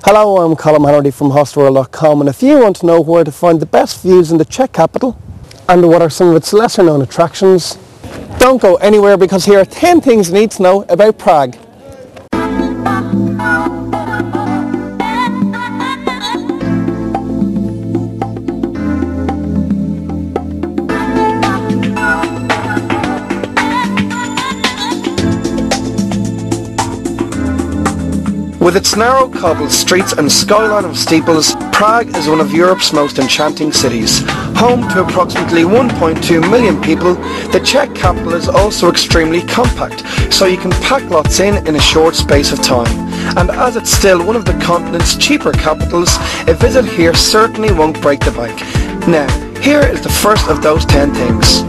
Hello, I'm Colin Hannity from hostworld.com, and if you want to know where to find the best views in the Czech capital and what are some of its lesser known attractions, don't go anywhere because here are 10 things you need to know about Prague. With its narrow cobbled streets and skyline of steeples, Prague is one of Europe's most enchanting cities. Home to approximately 1.2 million people, the Czech capital is also extremely compact, so you can pack lots in a short space of time. And as it's still one of the continent's cheaper capitals, a visit here certainly won't break the bank. Now, here is the first of those 10 things.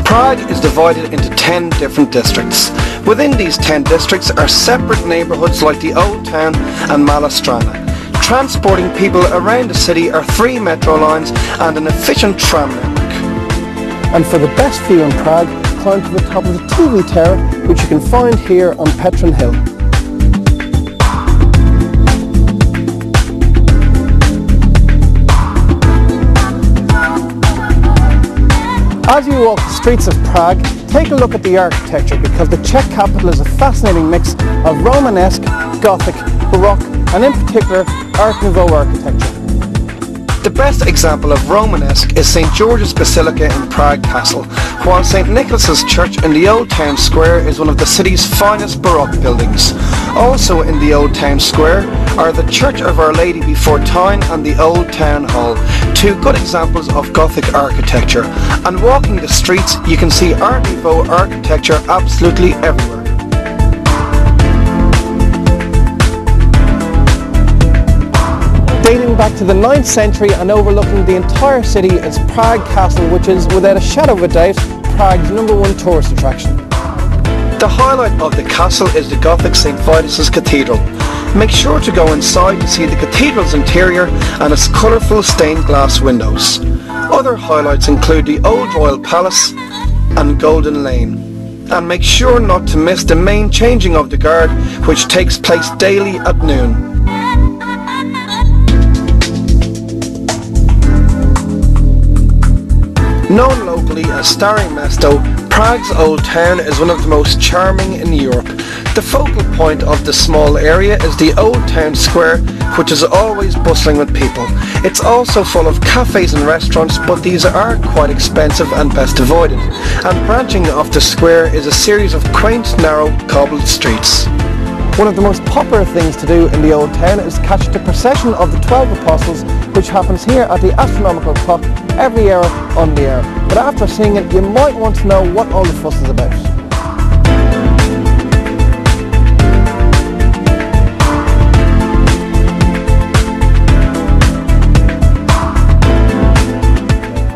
Prague is divided into 10 different districts. Within these 10 districts are separate neighbourhoods like the Old Town and Mala Strana. Transporting people around the city are 3 metro lines and an efficient tram network. And for the best view in Prague, climb to the top of the TV tower, which you can find here on Petrin Hill. As you walk the streets of Prague, take a look at the architecture because the Czech capital is a fascinating mix of Romanesque, Gothic, Baroque and in particular Art Nouveau architecture. The best example of Romanesque is St. George's Basilica in Prague Castle, while St. Nicholas's Church in the Old Town Square is one of the city's finest Baroque buildings. Also in the Old Town Square are the Church of Our Lady Before Tyne and the Old Town Hall, 2 good examples of Gothic architecture. And walking the streets you can see Art Nouveau architecture absolutely everywhere. Dating back to the 9th century and overlooking the entire city is Prague Castle, which is without a shadow of a doubt Prague's #1 tourist attraction. The highlight of the castle is the Gothic St. Vitus's Cathedral. Make sure to go inside to see the cathedral's interior and its colourful stained glass windows. Other highlights include the Old Royal Palace and Golden Lane. And make sure not to miss the main changing of the guard, which takes place daily at noon. Known locally as Stare Mesto, Prague's Old Town is one of the most charming in Europe. The focal point of the small area is the Old Town Square, which is always bustling with people. It's also full of cafes and restaurants, but these are quite expensive and best avoided. And branching off the square is a series of quaint, narrow, cobbled streets. One of the most popular things to do in the Old Town is catch the procession of the 12 Apostles, which happens here at the astronomical clock every hour on the hour. But after seeing it, you might want to know what all the fuss is about.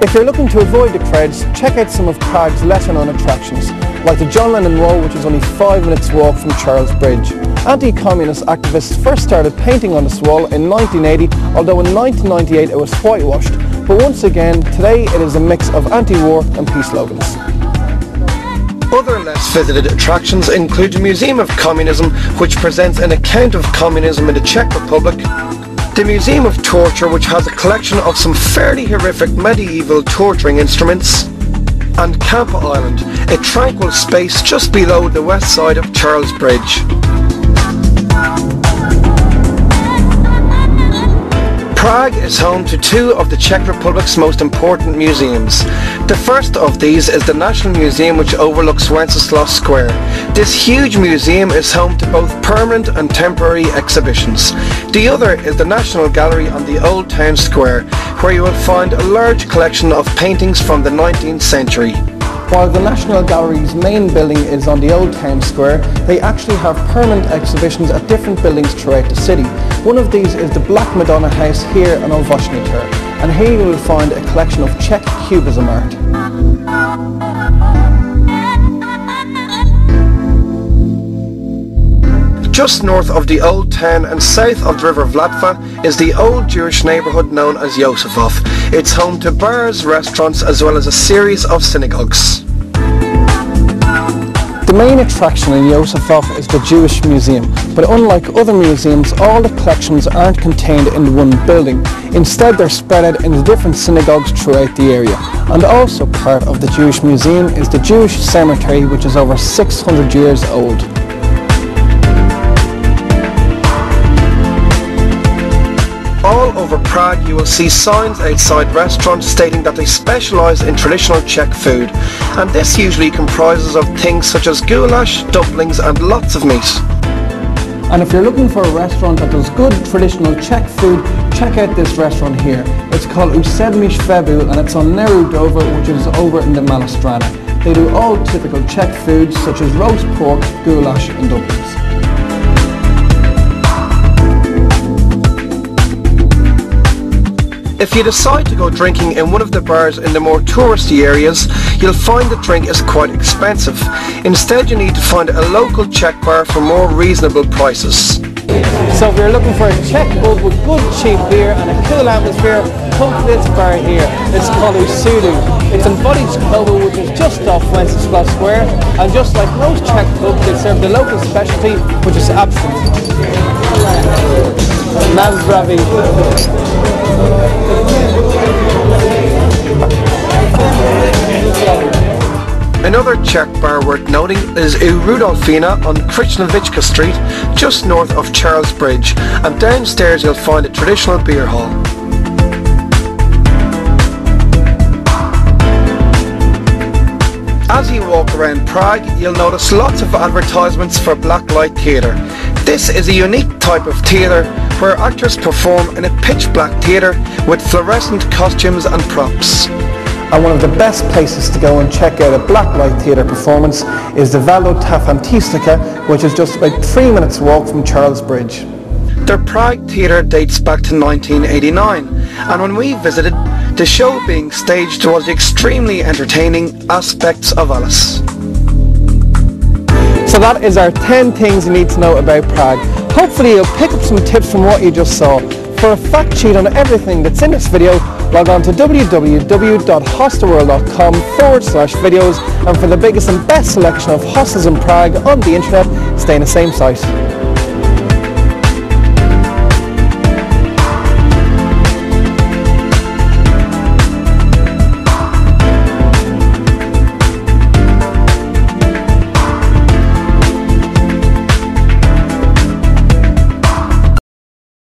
If you're looking to avoid the crowds, check out some of Prague's lesser known attractions, like the John Lennon Wall, which is only 5 minutes walk from Charles Bridge. Anti-communist activists first started painting on this wall in 1980, although in 1998 it was whitewashed. But once again, today it is a mix of anti-war and peace slogans. Other less visited attractions include the Museum of Communism, which presents an account of communism in the Czech Republic, the Museum of Torture, which has a collection of some fairly horrific medieval torturing instruments, and Camp Island, a tranquil space just below the west side of Charles Bridge. Prague is home to 2 of the Czech Republic's most important museums. The first of these is the National Museum, which overlooks Wenceslas Square. This huge museum is home to both permanent and temporary exhibitions. The other is the National Gallery on the Old Town Square, where you will find a large collection of paintings from the 19th century. While the National Gallery's main building is on the Old Town Square, they actually have permanent exhibitions at different buildings throughout the city. One of these is the Black Madonna House here on Ovocny Ter, and here you will find a collection of Czech Cubism art. Just north of the Old Town and south of the River Vlatva is the old Jewish neighbourhood known as Josefov. It's home to bars, restaurants as well as a series of synagogues. The main attraction in Józefov is the Jewish Museum, but unlike other museums, all the collections aren't contained in one building. Instead, they're spread out in the different synagogues throughout the area. And also part of the Jewish Museum is the Jewish Cemetery, which is over 600 years old. All over Prague you will see signs outside restaurants stating that they specialise in traditional Czech food, and this usually comprises of things such as goulash, dumplings and lots of meat. And if you're looking for a restaurant that does good traditional Czech food, check out this restaurant here. It's called U7 Febul and it's on Nerudovo, which is over in the Malastrana. They do all typical Czech foods such as roast pork, goulash and dumplings. If you decide to go drinking in one of the bars in the more touristy areas, you'll find the drink is quite expensive. Instead, you need to find a local Czech bar for more reasonable prices. So if you're looking for a Czech pub with good cheap beer and a cool atmosphere, come to this bar here. It's called Usudu. It's in Bodyskovo, which is just off Wenceslas Square, and just like most Czech pubs, they serve the local specialty, which is absinthe. Na zdraví. Another Czech bar worth noting is U Rudolfina on Krishnovichka Street, just north of Charles Bridge, and downstairs you'll find a traditional beer hall. As you walk around Prague, you'll notice lots of advertisements for blacklight theatre. This is a unique type of theatre where actors perform in a pitch black theatre with fluorescent costumes and props. And one of the best places to go and check out a blacklight theatre performance is the Valdo ta Fantastica, which is just about 3 minutes walk from Charles Bridge. Their Prague theatre dates back to 1989, and when we visited, the show being staged was the extremely entertaining aspects of Alice. So that is our 10 things you need to know about Prague. Hopefully you'll pick up some tips from what you just saw. For a fact sheet on everything that's in this video, log on to www.hostelworld.com/videos, and for the biggest and best selection of hostels in Prague on the internet, stay in the same site.